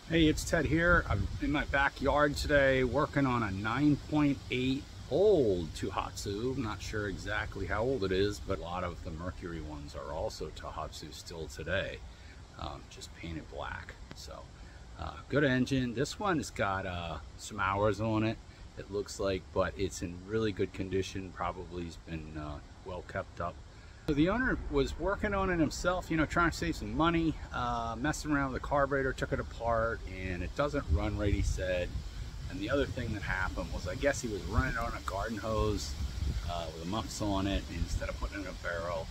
Hey, it's Ted here. I'm in my backyard today working on a 9.8 old Tohatsu. I'm not sure exactly how old it is, but a lot of the Mercury ones are also Tohatsu still today, just painted black. So good engine. This one has got some hours on it, it looks like, but it's in really good condition. Probably has been well kept up. So the owner was working on it himself, trying to save some money, messing around with the carburetor, took it apart, and it doesn't run right, he said. And the other thing that happened was, I guess he was running on a garden hose with the muffs on it instead of putting it in a barrel.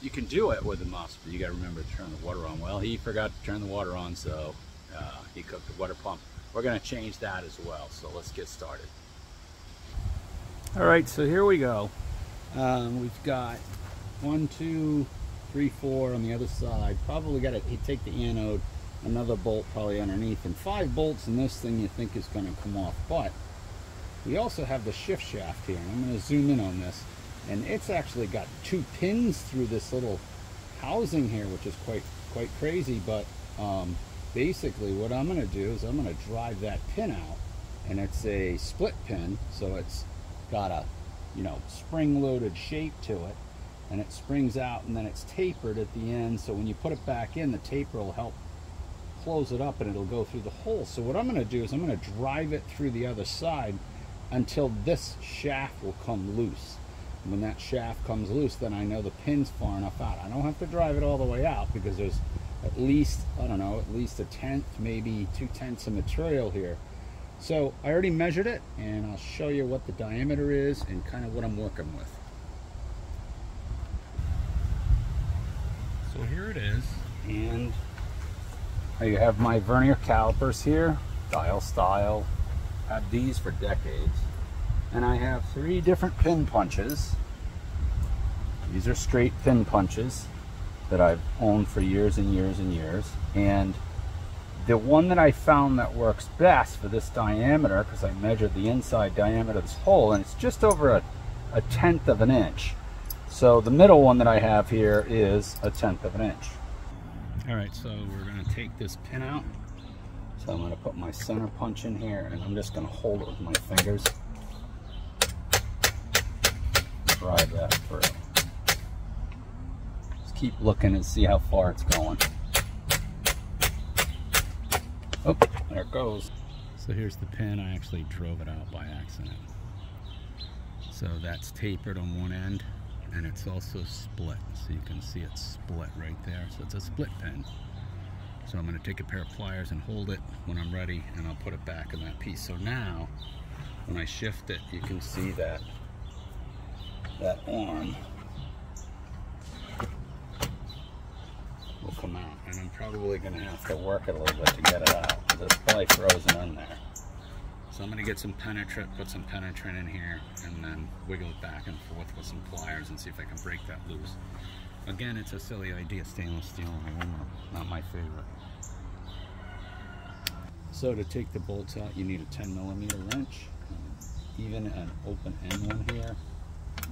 You can do it with the muffs, but you got to remember to turn the water on. Well, he forgot to turn the water on, so he cooked the water pump. We're going to change that as well, so let's get started. All right, so here we go. We've got 1, 2, 3, 4 on the other side. Probably got to take the anode, another bolt probably underneath, and 5 bolts in this thing you think is going to come off. But we also have the shift shaft here, and I'm going to zoom in on this, and it's actually got 2 pins through this little housing here, which is quite crazy. But basically what I'm going to do is I'm going to drive that pin out, and it's a split pin, so it's got a spring-loaded shape to it. And it springs out, and then it's tapered at the end, so when you put it back in, the taper will help close it up and it'll go through the hole. So what I'm going to do is I'm going to drive it through the other side until this shaft will come loose. And when that shaft comes loose, then I know the pin's far enough out. I don't have to drive it all the way out because there's at least, I don't know, at least 1/10, maybe 2/10 of material here. So I already measured it, and I'll show you what the diameter is and kind of what I'm working with. So here it is, and I have my vernier calipers here, dial style. Had these for decades, and I have 3 different pin punches. These are straight pin punches that I've owned for years and years and years, and the one that I found that works best for this diameter, because I measured the inside diameter of this hole, and it's just over a 1/10 of an inch. So the middle one that I have here is a 1/10 of an inch. All right, so we're going to take this pin out. So I'm going to put my center punch in here, and I'm just going to hold it with my fingers. Drive that through. Just keep looking and see how far it's going. Oh, there it goes. So here's the pin. I actually drove it out by accident. So that's tapered on one end, and it's also split, so you can see it's split right there. So it's a split pin. So I'm going to take a pair of pliers and hold it when I'm ready, and I'll put it back in that piece. So now when I shift it, you can see that arm will come out, and I'm probably going to have to work it a little bit to get it out because it's probably frozen in there. So I'm going to get some penetrant, put some penetrant in here, and then wiggle it back and forth with some pliers and see if I can break that loose. Again, it's a silly idea, stainless steel and aluminum, not my favorite. So to take the bolts out, you need a 10mm wrench, even an open end one here,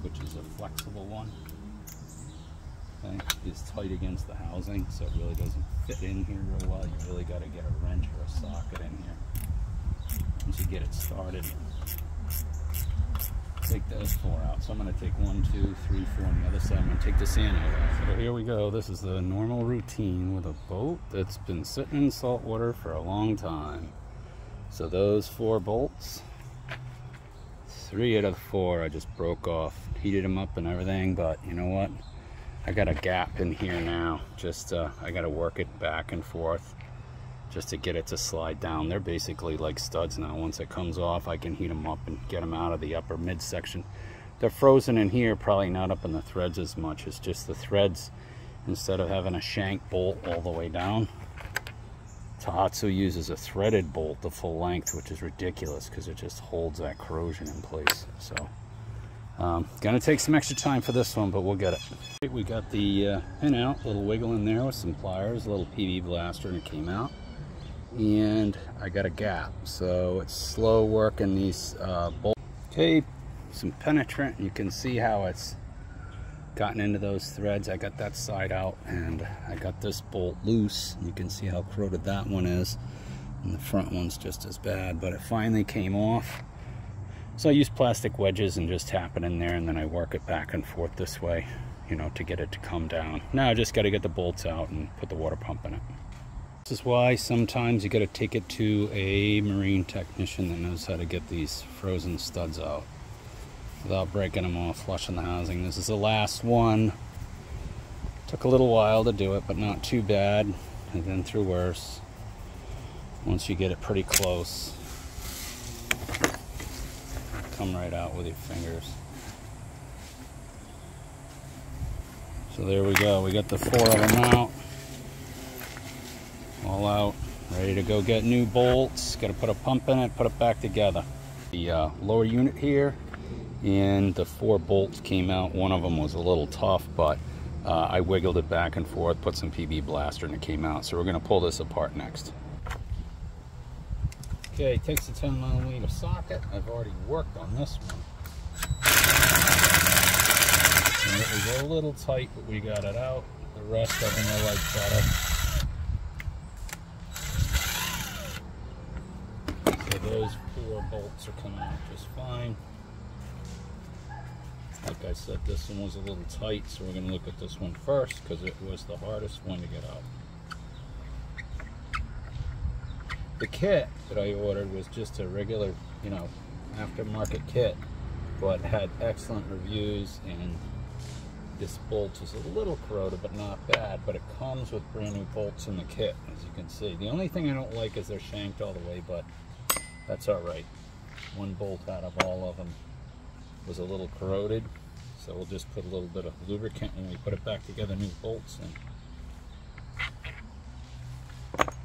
which is a flexible one. Okay, is tight against the housing, so it really doesn't fit in here real well. You really got to get a wrench or a socket in here. Once you get it started, take those 4 out. So I'm going to take 1, 2, 3, 4 on the other side. I'm going to take this anode off. So here we go. This is the normal routine with a boat that's been sitting in salt water for a long time. So those 4 bolts, 3 out of the 4 I just broke off, heated them up and everything, but you know what? I got a gap in here now. Just I got to work it back and forth just to get it to slide down. They're basically like studs now. Once it comes off, I can heat them up and get them out of the upper midsection. They're frozen in here, probably not up in the threads as much. It's just the threads, instead of having a shank bolt all the way down, Tohatsu uses a threaded bolt the full length, which is ridiculous because it just holds that corrosion in place. So gonna take some extra time for this one, but we'll get it. We got the pin out, a little wiggle in there with some pliers, a little PV blaster, and it came out. And I got a gap, so it's slow working these bolts. Okay, some penetrant. You can see how it's gotten into those threads. I got that side out, and I got this bolt loose. You can see how corroded that one is, and the front one's just as bad, but it finally came off. So I use plastic wedges and just tap it in there, and then I work it back and forth this way, you know, to get it to come down. Now I just got to get the bolts out and put the water pump in it. This is why sometimes you got to take it to a marine technician that knows how to get these frozen studs out without breaking them off, flushing the housing. This is the last one. Took a little while to do it, but not too bad. I've been through worse. Once you get it pretty close, come right out with your fingers. So there we go. We got the 4 of them out. All out, ready to go get new bolts. Got to put a pump in it, put it back together. The lower unit here, and the 4 bolts came out. One of them was a little tough, but I wiggled it back and forth, put some PB blaster, and it came out. So we're going to pull this apart next. Okay, takes a 10mm socket. I've already worked on this one. And it was a little tight, but we got it out. The rest of them I like better. Those 4 bolts are coming out just fine. Like I said, this one was a little tight, so we're going to look at this one first because it was the hardest one to get out. The kit that I ordered was just a regular, you know, aftermarket kit, but had excellent reviews, and this bolt is a little corroded, but not bad. But it comes with brand new bolts in the kit, as you can see. The only thing I don't like is they're shanked all the way, but that's all right. One bolt out of all of them was a little corroded, so we'll just put a little bit of lubricant when we put it back together, new bolts, and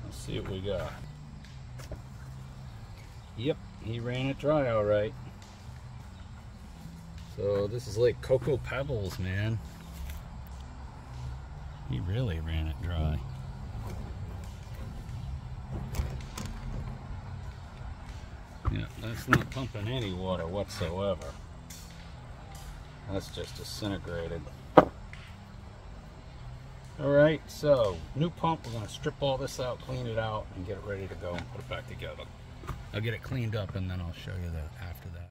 let's see what we got. Yep, he ran it dry all right. So this is like Cocoa Pebbles, man. He really ran it dry. Yeah, that's not pumping any water whatsoever. That's just disintegrated. Alright, so new pump. We're going to strip all this out, clean it out, and get it ready to go and put it back together. I'll get it cleaned up and then I'll show you that after that.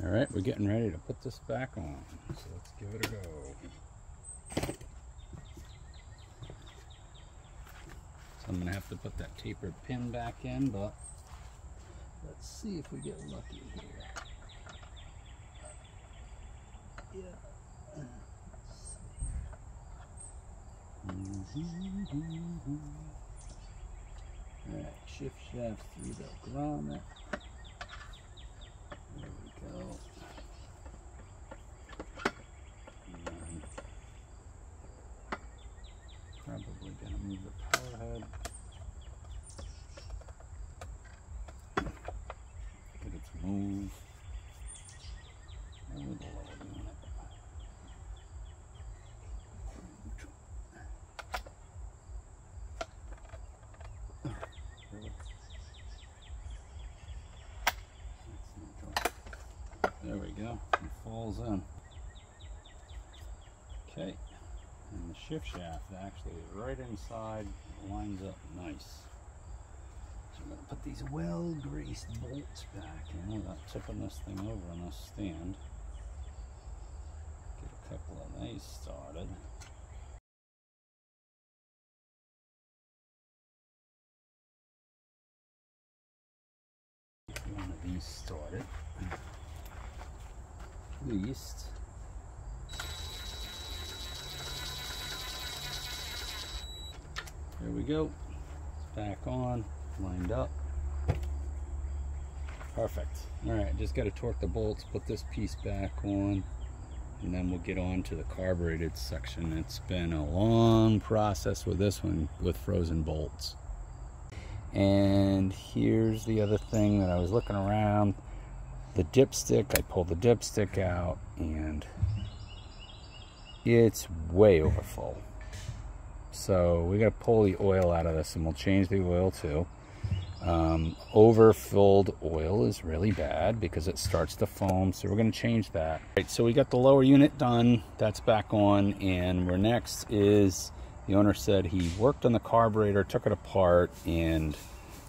All right, we're getting ready to put this back on, so let's give it a go. So I'm gonna have to put that tapered pin back in, but let's see if we get lucky here. Yeah. All right, shift shaft through the grommet. There we go. And probably gonna move the power head. Get it to move. And with the lower unit. There we go, it falls in. Okay, and the shift shaft actually is right inside, lines up nice. So I'm going to put these well-greased bolts back in without tipping this thing over on this stand. Get a couple of these started. Get one of these started. Least. There we go. It's back on, lined up. Perfect. All right, just got to torque the bolts, put this piece back on, and then we'll get on to the carbureted section. It's been a long process with this one with frozen bolts. And here's the other thing that I was looking around. The dipstick, I pulled the dipstick out and it's way over full. So we got to pull the oil out of this, and we'll change the oil too. Overfilled oil is really bad because it starts to foam, so we're going to change that. Right, so we got the lower unit done, that's back on, and we're next is, the owner said he worked on the carburetor, took it apart and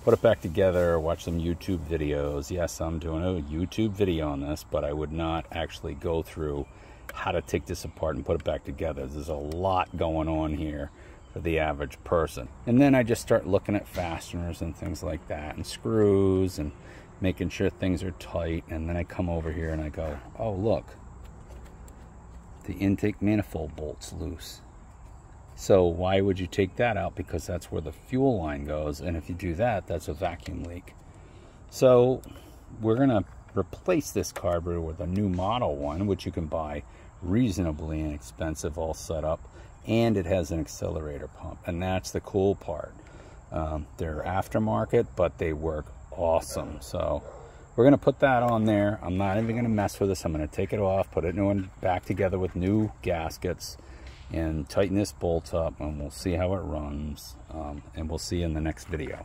put it back together, watch some YouTube videos. Yes, I'm doing a YouTube video on this, but I would not actually go through how to take this apart and put it back together. There's a lot going on here for the average person. And then I just start looking at fasteners and things like that, and screws, and making sure things are tight. And then I come over here and I go, oh look, the intake manifold bolt's loose. So why would you take that out? Because that's where the fuel line goes, and if you do that, that's a vacuum leak. So we're gonna replace this carburetor with a new model one, which you can buy reasonably inexpensive, all set up, and it has an accelerator pump, and that's the cool part. They're aftermarket, but they work awesome. So we're gonna put that on there. I'm not even gonna mess with this. I'm gonna take it off, put it back together with new gaskets, and tighten this bolt up, and we'll see how it runs, and we'll see you in the next video.